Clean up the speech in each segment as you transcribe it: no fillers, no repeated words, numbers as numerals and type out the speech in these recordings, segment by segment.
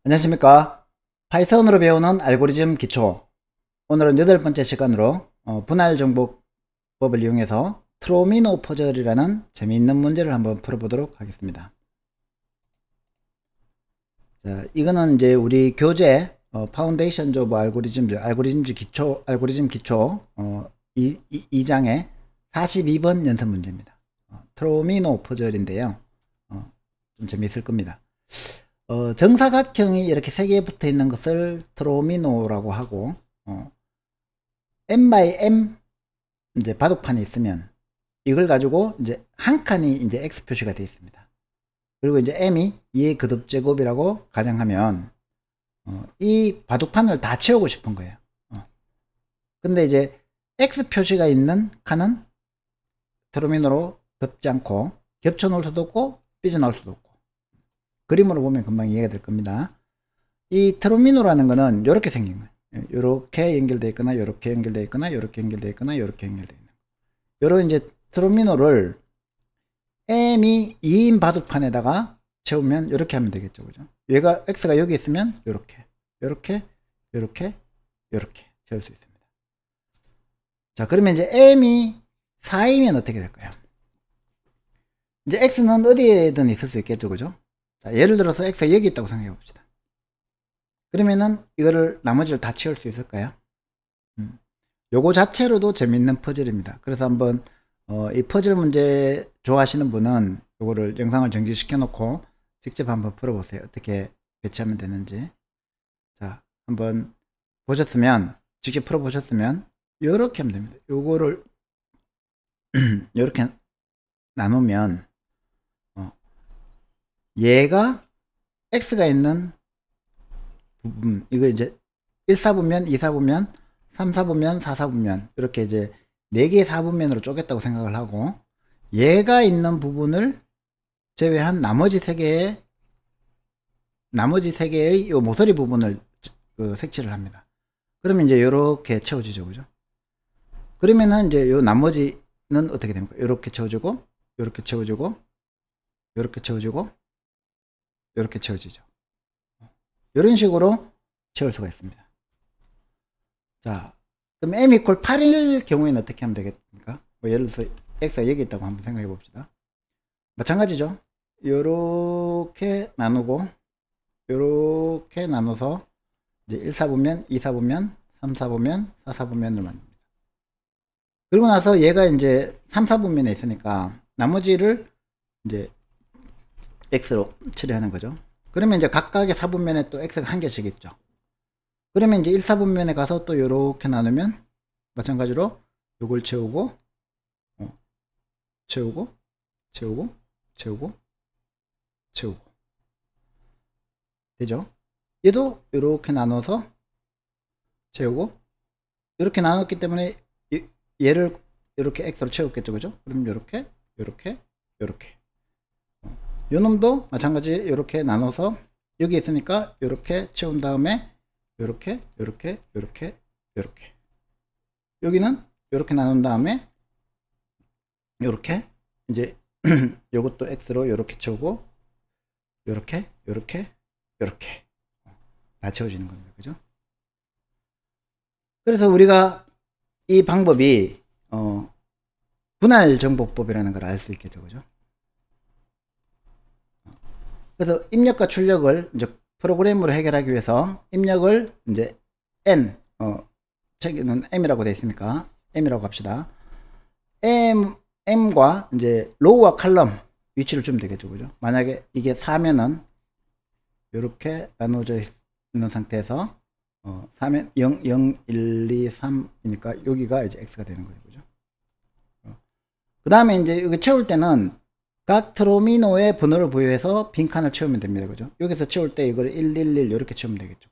안녕하십니까. 파이썬으로 배우는 알고리즘 기초. 오늘은 8번째 시간으로 분할 정복법을 이용해서 트로미노 퍼즐이라는 재미있는 문제를 한번 풀어보도록 하겠습니다. 자, 이거는 이제 우리 교재 파운데이션 오브 알고리즘 기초 2장의 42번 연습 문제입니다. 트로미노 퍼즐인데요. 좀 재미있을 겁니다. 정사각형이 이렇게 3개 붙어 있는 것을 트로미노라고 하고, m by m 이제 바둑판이 있으면 이걸 가지고 이제 한 칸이 이제 x 표시가 되어 있습니다. 그리고 이제 m이 2의 거듭제곱이라고 가정하면 이 바둑판을 다 채우고 싶은 거예요. 근데 이제 x 표시가 있는 칸은 트로미노로 덮지 않고 겹쳐 놓을 수도 없고 삐져 나올 수도 없고, 그림으로 보면 금방 이해가 될 겁니다. 이 트로미노라는 거는 이렇게 생긴 거예요. 이렇게 연결되어 있거나 이렇게 연결되어 있거나 이렇게 연결되어 있거나 이렇게 연결되어 있는, 요런 이제 트로미노를 m이 2인 바둑판에다가 채우면 이렇게 하면 되겠죠, 그죠? 얘가 x가 여기 있으면 이렇게 이렇게 이렇게 이렇게 채울 수 있습니다. 자, 그러면 이제 m이 4이면 어떻게 될까요? 이제 x는 어디에든 있을 수 있겠죠, 그죠? 자, 예를 들어서 x가 여기 있다고 생각해 봅시다. 그러면은 이거를 나머지를 다 채울 수 있을까요? 요거 자체로도 재밌는 퍼즐입니다. 그래서 한번 이 퍼즐 문제 좋아하시는 분은 요거를 영상을 정지시켜 놓고 직접 한번 풀어보세요. 어떻게 배치하면 되는지. 자, 한번 보셨으면, 직접 풀어보셨으면 요렇게 하면 됩니다. 요거를 요렇게 나누면 얘가 x가 있는 부분, 이거 이제 1사분면, 2사분면, 3사분면, 4사분면, 이렇게 이제 4개의 4분면으로 쪼갰다고 생각을 하고, 얘가 있는 부분을 제외한 나머지 3개의 요 모서리 부분을 색칠을 합니다. 그러면 이제 이렇게 채워지죠, 그죠? 그러면은 이제 요 나머지는 어떻게 됩니까? 이렇게 채워지고, 이렇게 채워지고, 이렇게 채워지고, 이렇게 채워지죠. 이런 식으로 채울 수가 있습니다. 자, 그럼 m = 8일 경우에는 어떻게 하면 되겠습니까? 뭐 예를 들어서 x가 여기 있다고 한번 생각해 봅시다. 마찬가지죠. 요렇게 나누고 요렇게 나눠서 이제 1사분면, 2사분면, 3사분면, 4사분면을 만듭니다. 그리고 나서 얘가 이제 3사분면에 있으니까 나머지를 이제 x로 처리하는 거죠. 그러면 이제 각각의 사분면에 또 x가 한 개씩 있죠. 그러면 이제 1사분면에 가서 또 요렇게 나누면 마찬가지로 요걸 채우고 채우고 채우고 채우고 채우고 되죠. 얘도 요렇게 나눠서 채우고, 이렇게 나눴기 때문에 얘를 이렇게 x로 채웠겠죠, 그죠? 그럼 요렇게 요렇게 요렇게 요 놈도 마찬가지 이렇게 나눠서 여기 있으니까 이렇게 채운 다음에 요렇게 요렇게 요렇게 요렇게, 여기는 이렇게 나눈 다음에 요렇게 이제 요것도 x로 요렇게 채우고 요렇게 요렇게 요렇게 다 채워지는 겁니다, 그죠? 그래서 우리가 이 방법이 분할 정복법이라는 걸 알 수 있겠죠, 그죠? 그래서 입력과 출력을 이제 프로그램으로 해결하기 위해서 입력을 이제 n, 책에는 m이라고 되어 있으니까 m이라고 합시다. m과 이제 로우와 칼럼 위치를 주면 되겠죠, 그죠? 만약에 이게 4면은 이렇게 나눠져 있는 상태에서 4면 0, 0, 1, 2, 3이니까 여기가 이제 x가 되는 거죠, 그죠? 그 다음에 이제 여기 채울 때는 각 트로미노의 번호를 부여해서 빈칸을 채우면 됩니다, 그죠? 여기서 채울 때 이걸 111 이렇게 채우면 되겠죠.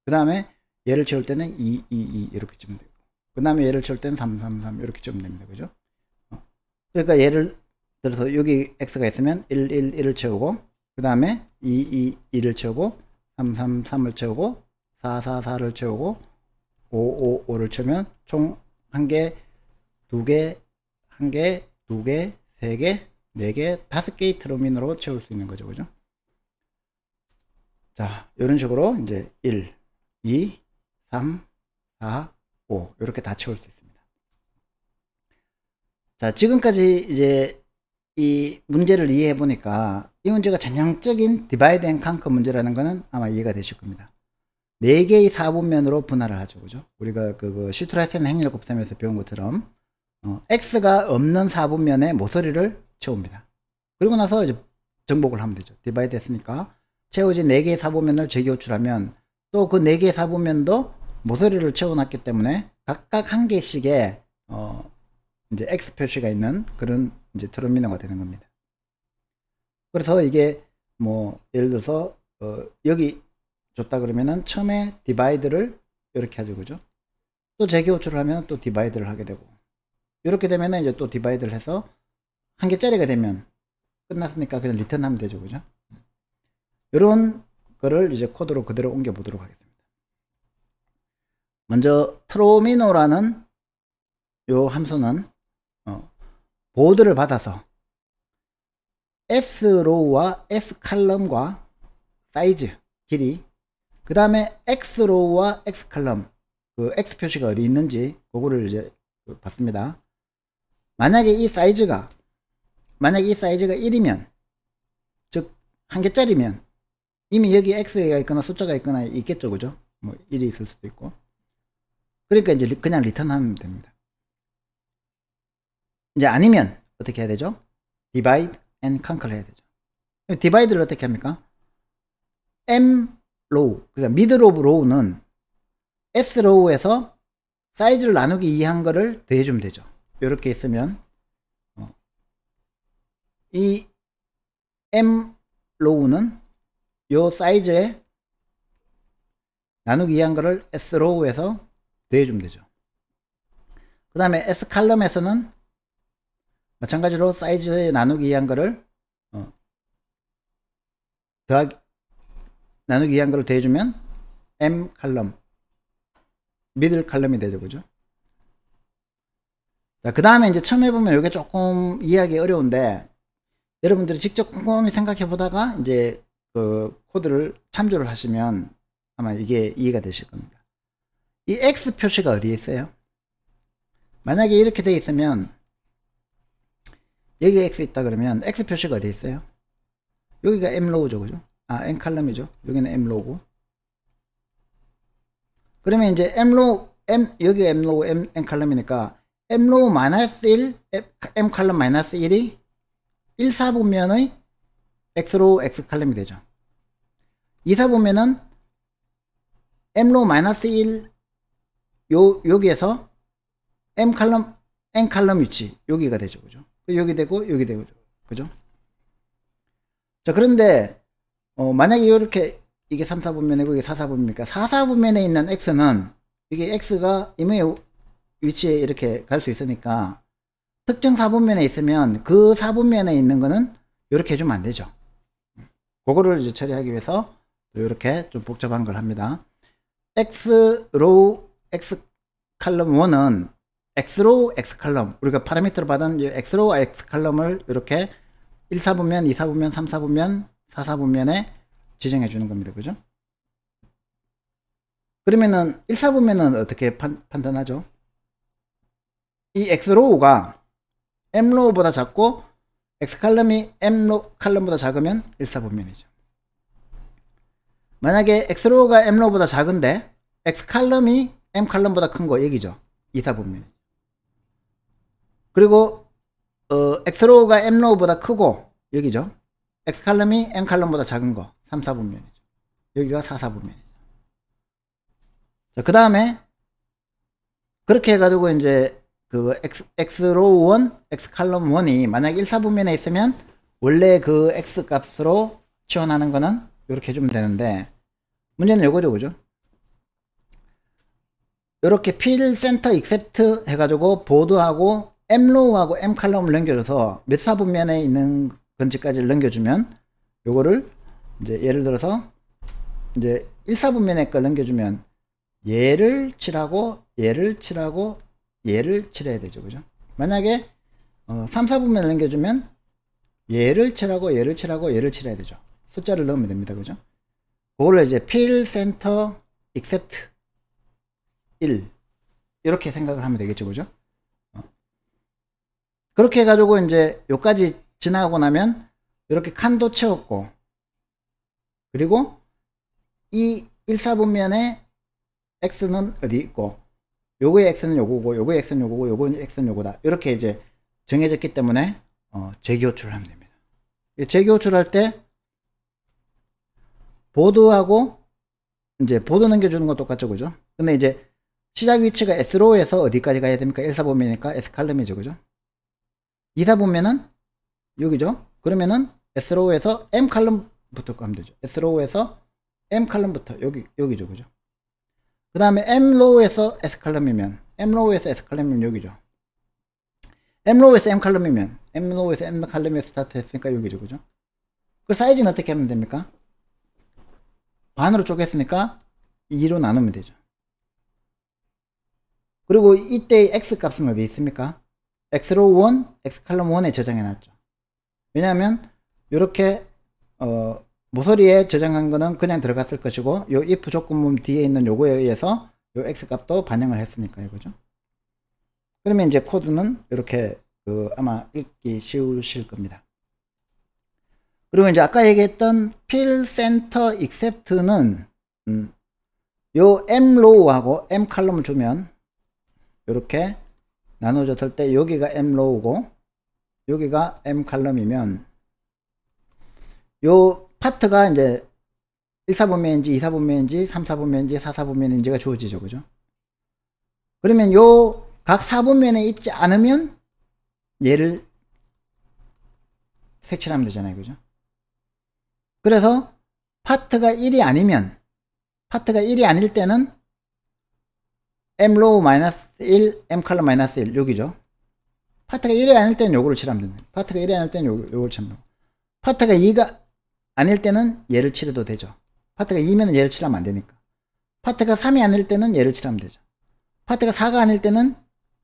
그 다음에 얘를 채울 때는 222 이렇게 채우면 되고, 그 다음에 얘를 채울 때는 333 이렇게 채우면 됩니다, 그죠? 그러니까 예를 들어서 여기 x가 있으면 111을 채우고, 그 다음에 222를 채우고, 333을 채우고, 444를 채우고, 555를 채우면 총 1개, 2개, 1개, 2개, 3개, 4개, 5개의 트로미노로 채울 수 있는 거죠, 그죠? 자, 이런 식으로 이제 1, 2, 3, 4, 5 이렇게 다 채울 수 있습니다. 자, 지금까지 이제 이 문제를 이해해 보니까 이 문제가 전형적인 디바이드 앤 컨커 문제라는 거는 아마 이해가 되실 겁니다. 4개의 사분면으로 분할을 하죠. 그죠? 우리가 그 슈트라이센 행렬 곱셈에서 배운 것처럼 x가 없는 사분면에 모서리를 채웁니다. 그리고 나서 이제 정복을 하면 되죠. 디바이드 했으니까 채워진 4개의 사분면을 재교출하면 또 그 4개의 사분면도 모서리를 채워놨기 때문에 각각 한 개씩의 이제 x 표시가 있는 그런 이제 트로미노가 되는 겁니다. 그래서 이게 뭐 예를 들어서 여기 줬다 그러면은 처음에 디바이드를 이렇게 하죠. 그죠? 또 재교출을 하면 또 디바이드를 하게 되고 이렇게 되면은 이제 또 디바이드를 해서 한 개짜리가 되면 끝났으니까 그냥 리턴하면 되죠. 그죠? 이런 거를 이제 코드로 그대로 옮겨 보도록 하겠습니다. 먼저 트로미노라는 요 함수는 보드를 받아서 S로우와 S칼럼과 사이즈, 길이, 그 다음에 X로우와 X칼럼, 그 X 표시가 어디 있는지 그거를 이제 봤습니다. 만약에 이 사이즈가 1이면, 즉 한 개짜리면 이미 여기 X가 있거나 숫자가 있거나 있겠죠. 그죠? 뭐 1이 있을 수도 있고. 그러니까 이제 그냥 리턴하면 됩니다. 이제 아니면 어떻게 해야 되죠? divide and conquer 해야 되죠. 디바이드를 어떻게 합니까? M 로우, 그러니까 미들 오브 로우는 S 로우에서 사이즈를 나누기 2한 거를 더해주면 되죠. 이렇게 있으면 이 M 로우는 요 사이즈에 나누기 2한 거를 S 로우에서 더해주면 되죠. 그 다음에 S 칼럼에서는 마찬가지로 사이즈에 나누기 2한 거를 나누기 2한 거를 더해주면 M 칼럼, 미들 칼럼이 되죠. 그죠? 자, 그 다음에 이제 처음 해보면 이게 조금 이해하기 어려운데 여러분들이 직접 꼼꼼히 생각해 보다가 이제 그 코드를 참조를 하시면 아마 이게 이해가 되실 겁니다. 이 X 표시가 어디에 있어요? 만약에 이렇게 되어 있으면 여기 X 있다 그러면 X 표시가 어디에 있어요? 여기가 M 로우죠. 그죠? 아, M 칼럼이죠. 여기는 M 로우고. 그러면 이제 M 로우, 여기 M 로우, M 칼럼이니까 M 로우 마이너스 1, M 칼럼 마이너스 1이 1, 4분면의 X 로우, X 칼럼이 되죠. 2, 4분면은 M 로우 마이너스 1, 여기에서 M 칼럼 위치, 여기가 되죠. 그죠? 여기 되고, 여기 되고, 그죠? 자, 그런데, 만약에 이렇게, 이게 3, 4분면이고, 이게 4, 4분면이니까, 4, 4분면에 있는 X는, 이게 X가 임의 위치에 이렇게 갈 수 있으니까, 특정 4분면에 있으면, 그 4분면에 있는 거는, 이렇게 해주면 안 되죠. 그거를 이제 처리하기 위해서, 이렇게 좀 복잡한 걸 합니다. X 로우, X 칼럼 1은, X로우, X칼럼, 우리가 파라미터로 받은 X로우, X칼럼을 이렇게 1, 4분면, 2, 4분면, 3, 4분면, 4, 4분면에 지정해 주는 겁니다. 그죠? 그러면은 1, 4분면은 어떻게 판단하죠? 이 X로우가 M로우보다 작고 X칼럼이 M칼럼보다 작으면 1, 4분면이죠. 만약에 X로우가 M로우보다 작은데 X칼럼이 M칼럼보다 큰 거 얘기죠. 2, 4분면. 그리고 X로우가 M로우보다 크고 여기죠. X칼럼이 M칼럼보다 작은 거 3, 4분면이죠. 여기가 4, 4분면이죠. 자, 그 다음에 그렇게 해가지고 이제 그 X로우 1, X칼럼 1이 만약 1, 4분면에 있으면 원래 그 X 값으로 치환하는 거는 이렇게 해주면 되는데 문제는 요거죠. 그죠? 이렇게 필 센터 익셉트 해가지고 보드하고 M로우하고 M칼럼을 넘겨줘서 몇 사분면에 있는 건지까지 넘겨주면 요거를 이제 예를 들어서 이제 1, 4분면에 걸 넘겨주면 얘를 칠하고 얘를 칠하고 얘를 칠해야 되죠. 그죠? 만약에 3, 4분면을 넘겨주면 얘를 칠하고 얘를 칠하고 얘를 칠해야 되죠. 숫자를 넣으면 됩니다. 그죠? 그거를 이제 fill center except 1 이렇게 생각을 하면 되겠죠, 그죠? 그렇게 해가지고 이제 요까지 지나가고 나면 이렇게 칸도 채웠고, 그리고 이 1사분면에 x는 어디 있고, 요거의 x는 요거고, 요거의 x는 요거고, 요거의 x는 요거다. 이렇게 이제 정해졌기 때문에 재기호출을 하면 됩니다. 재기호출할 때 보드하고 이제 보드 넘겨주는 거 똑같죠, 그죠? 근데 이제 시작 위치가 S로에서 어디까지 가야 됩니까? 1사분면이니까 S칼럼이죠, 그죠? 2사분면은 여기죠? 그러면은 S로에서 M칼럼부터 가면 되죠. S로에서 M칼럼부터 여기죠, 그죠? 그 다음에 M로우에서 S칼럼이면, M로우에서 S칼럼이면 여기죠. M로우에서 M칼럼이면, M로우에서 M칼럼에서 스타트 했으니까 여기죠, 그죠? 그 사이즈는 어떻게 하면 됩니까? 반으로 쪼갰으니까 2로 나누면 되죠. 그리고 이때 X 값은 어디 있습니까? X로우 1, X칼럼 1에 저장해 놨죠. 왜냐하면 이렇게 모서리에 저장한 거는 그냥 들어갔을 것이고, 요 if 조건문 뒤에 있는 요거에 의해서 요 x 값도 반영을 했으니까요, 그죠? 그러면 이제 코드는 이렇게 아마 읽기 쉬우실 겁니다. 그리고 이제 아까 얘기했던 fill center except는 요 mrow하고 m칼럼을 주면 이렇게 나눠졌을 때 여기가 mrow고 여기가 m칼럼이면 요 파트가 이제 1사분면인지 2사분면인지 3사분면인지 4사분면인지가 주어지죠, 그죠? 그러면 요 각 4분면에 있지 않으면 얘를 색칠하면 되잖아요, 그죠? 그래서 파트가 1이 아니면, 파트가 1이 아닐 때는 mrow -1, mcolumn -1 여기죠. 파트가 1이 아닐 때는 요거를 칠하면 됩니다. 파트가 1이 아닐 때는 요걸 칠하면 되고, 파트가 2가 아닐 때는 얘를 칠해도 되죠. 파트가 2면 얘를 칠하면 안 되니까. 파트가 3이 아닐 때는 얘를 칠하면 되죠. 파트가 4가 아닐 때는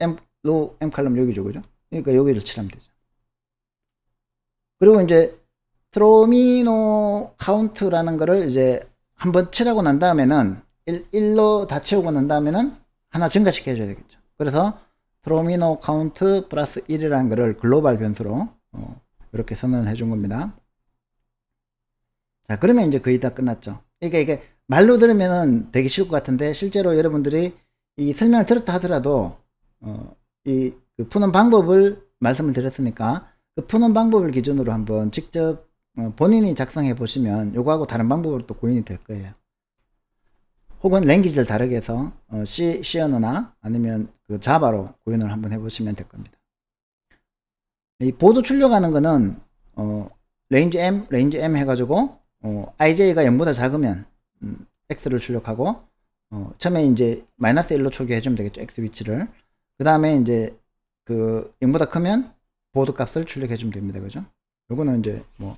mrow, mcolumn 여기죠, 그죠? 그러니까 여기를 칠하면 되죠. 그리고 이제 트로미노 카운트라는 거를 이제 한번 칠하고 난 다음에는 1로 다 채우고 난 다음에는 하나 증가시켜 줘야 되겠죠. 그래서 트로미노 카운트 플러스 1이라는 거를 글로벌 변수로 이렇게 선언을 해준 겁니다. 자, 그러면 이제 거의 다 끝났죠. 그러니까 이게 말로 들으면은 되게 쉬울 것 같은데 실제로 여러분들이 이 설명을 들었다 하더라도 그 푸는 방법을 말씀을 드렸으니까 그 푸는 방법을 기준으로 한번 직접 본인이 작성해 보시면 요거하고 다른 방법으로 또 구현이 될 거예요. 혹은 랭귀지를 다르게 해서 C 언어나 아니면 그 자바로 구현을 한번 해보시면 될 겁니다. 이 보드 출력하는 거는 range M 해가지고 IJ가 0보다 작으면 X를 출력하고 처음에 이제 -1로 초기화해 주면 되겠죠, X 위치를. 그 다음에 이제 그 0보다 크면 보드 값을 출력해 주면 됩니다, 그죠? 요거는 이제 뭐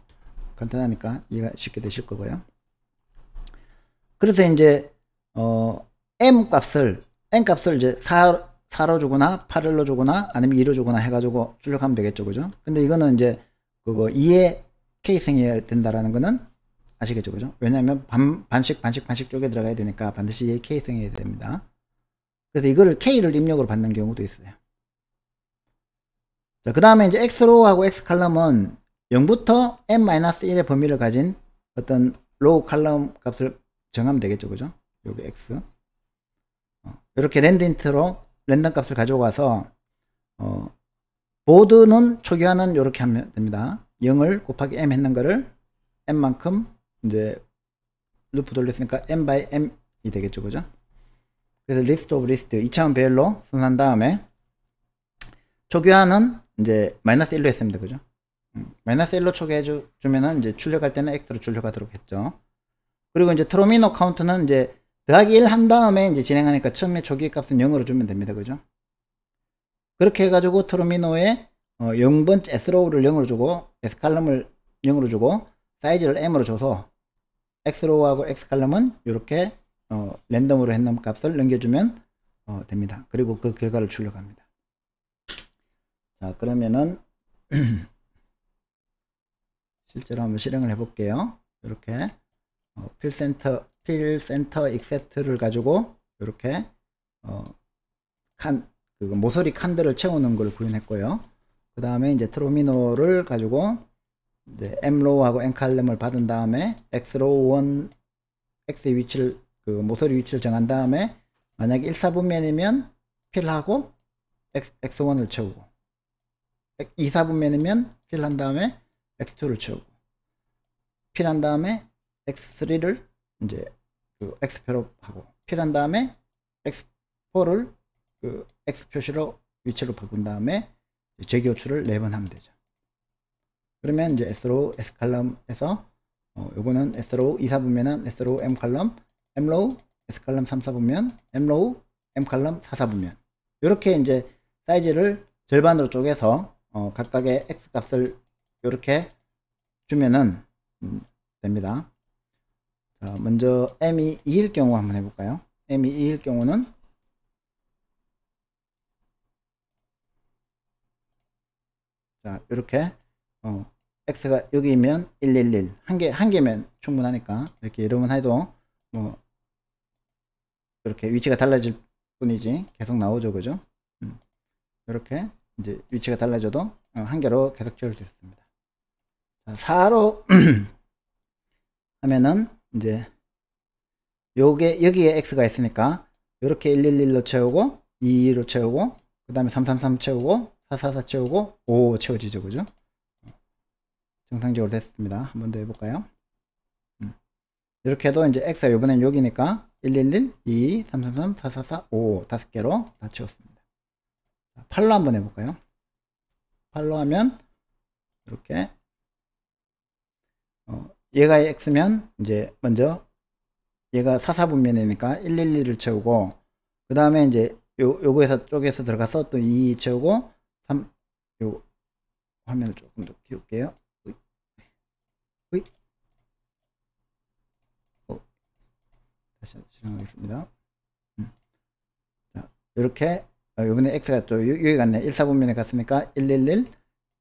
간단하니까 이해가 쉽게 되실 거고요. 그래서 이제 N 값을 이제 4로 주거나 8로 주거나 아니면 2로 주거나 해가지고 출력하면 되겠죠, 그죠? 근데 이거는 이제 그거 2의 K생이어야 된다라는 거는 아시겠죠, 그죠? 왜냐하면 반씩 쪽에 들어가야 되니까 반드시 2의 K생이어야 됩니다. 그래서 이거를 K를 입력으로 받는 경우도 있어요. 자, 그 다음에 이제 X로우하고 X칼럼은 0부터 n-1의 범위를 가진 어떤 로우 칼럼 값을 정하면 되겠죠, 그죠? 여기 X. 이렇게 랜드인트로 랜덤 값을 가져가서 보드는 초기화는 이렇게 하면 됩니다. 0을 곱하기 m 했는 거를 m만큼 이제 루프 돌렸으니까 m by m이 되겠죠, 그죠? 그래서 리스트 오브 리스트 2차원 배열로 선언한 다음에 초기화는 이제 -1로 했습니다, 그죠? -1로 초기화해 주면은 이제 출력할 때는 x로 출력하도록 했죠. 그리고 이제 트로미노 카운트는 이제 더하기 1 한 다음에 이제 진행하니까 처음에 초기 값은 0으로 주면 됩니다, 그죠? 그렇게 해가지고 트로미노에 0번째 S로우를 0으로 주고 S칼럼을 0으로 주고 사이즈를 M으로 줘서 X로우하고 X칼럼은 이렇게 랜덤으로 했는 값을 넘겨주면 됩니다. 그리고 그 결과를 출력합니다. 자, 그러면은 실제로 한번 실행을 해볼게요. 이렇게 필 센터 except를 가지고 이렇게 모서리 칸들을 채우는 걸 구현했고요. 그 다음에 이제 트로미노를 가지고 이제 mrow하고 n칼럼을 받은 다음에 xrow1 x의 위치를 모서리 위치를 정한 다음에 만약에 1사분면이면 필하고 x1을 채우고 2사분면이면 필한 다음에 x2를 채우고 필한 다음에 x3를 이제 x표로 하고 필한 다음에 x4를 x 표시로 위치로 바꾼 다음에 재기호출을 4번 하면 되죠. 그러면 이제 srow s칼럼에서 요거는 srow 2사분면은 srow m칼럼, mrow s칼럼 3사분면, mrow m칼럼 4사분면 이렇게 이제 사이즈를 절반으로 쪼개서 각각의 x 값을 이렇게 주면은 됩니다. 자, 먼저 m이 2일 경우 한번 해볼까요? m이 2일 경우는 자 이렇게 x가 여기면 111 한 개면 충분하니까 이렇게 여러분 해도 뭐 이렇게 위치가 달라질 뿐이지 계속 나오죠, 그죠? 이렇게 이제 위치가 달라져도 한 개로 계속 채울 수 있습니다. 자, 4로 하면은 이제 여기에 x가 있으니까 이렇게 111로 채우고 22로 채우고 그 다음에 333 채우고 444 채우고 5 채워지죠, 그죠? 정상적으로 됐습니다. 한 번 더 해볼까요? 이렇게 해도 이제 x가 요번엔 여기니까 111, 2, 333, 444, 5 다섯 개로 다 채웠습니다. 8로 한번 해볼까요? 8로 하면 이렇게 얘가 x면 이제 먼저 얘가 4사분면이니까 111을 채우고 그 다음에 이제 요거에서 쪽에서 들어가서 또 2 채우고 3 요 화면을 조금 더 키울게요. 다시 실행하겠습니다. 자, 이렇게 이번에 x가 또 여기 갔네. 1사분면에 갔으니까 111,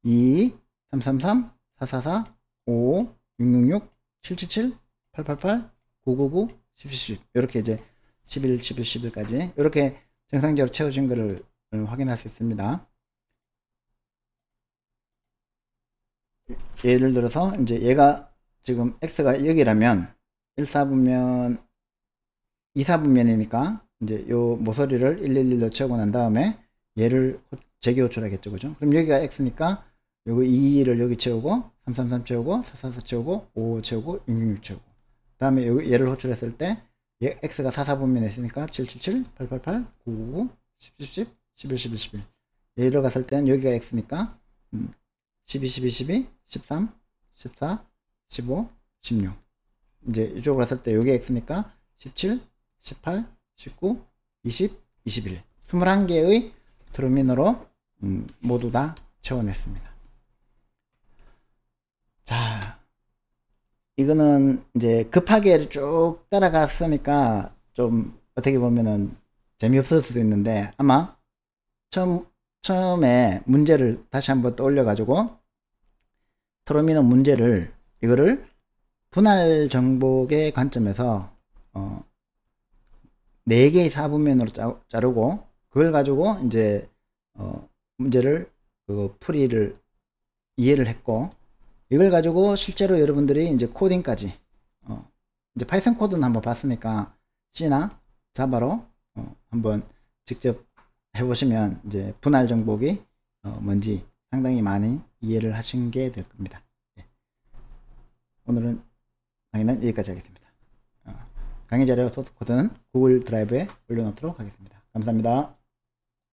2, 333, 444, 5, 666, 777, 888, 999, 1010 이렇게 이제 11, 11, 11까지 이렇게 정상적으로 채워진 것을 확인할 수 있습니다. 예를 들어서 이제 얘가 지금 x가 여기라면 1사분면 2사분면이니까 이제 요 모서리를 111로 채우고 난 다음에 얘를 재기 호출하겠죠, 그죠? 그럼 여기가 x니까 요거 2를 여기 채우고 333 채우고 444 채우고 5 채우고 666 채우고 그 다음에 얘를 호출했을 때 얘 x가 4사분면에 있으니까 777, 888, 999, 10, 10, 11, 11, 11 얘 들어갔을 때는 여기가 x니까 12, 12, 12, 13, 14, 15, 16 이제 이쪽으로 갔을 때 여기 x니까 17, 18, 19, 20, 21 21개의 트루미노로 모두 다 채워냈습니다. 자, 이거는 이제 급하게 쭉 따라갔으니까 좀 어떻게 보면은 재미없을 수도 있는데 아마 처음에 문제를 다시 한번 떠올려 가지고 트루미노 문제를 이거를 분할 정복의 관점에서 4개의 4분면으로 자르고 그걸 가지고 이제 문제를 풀이를 이해를 했고 이걸 가지고 실제로 여러분들이 이제 코딩까지 이제 파이썬 코드는 한번 봤으니까 C나 자바로 한번 직접 해보시면 이제 분할 정복이 뭔지 상당히 많이 이해를 하신 게 될 겁니다. 오늘은 강의는 여기까지 하겠습니다. 강의 자료 소스 코드는 구글 드라이브에 올려놓도록 하겠습니다. 감사합니다.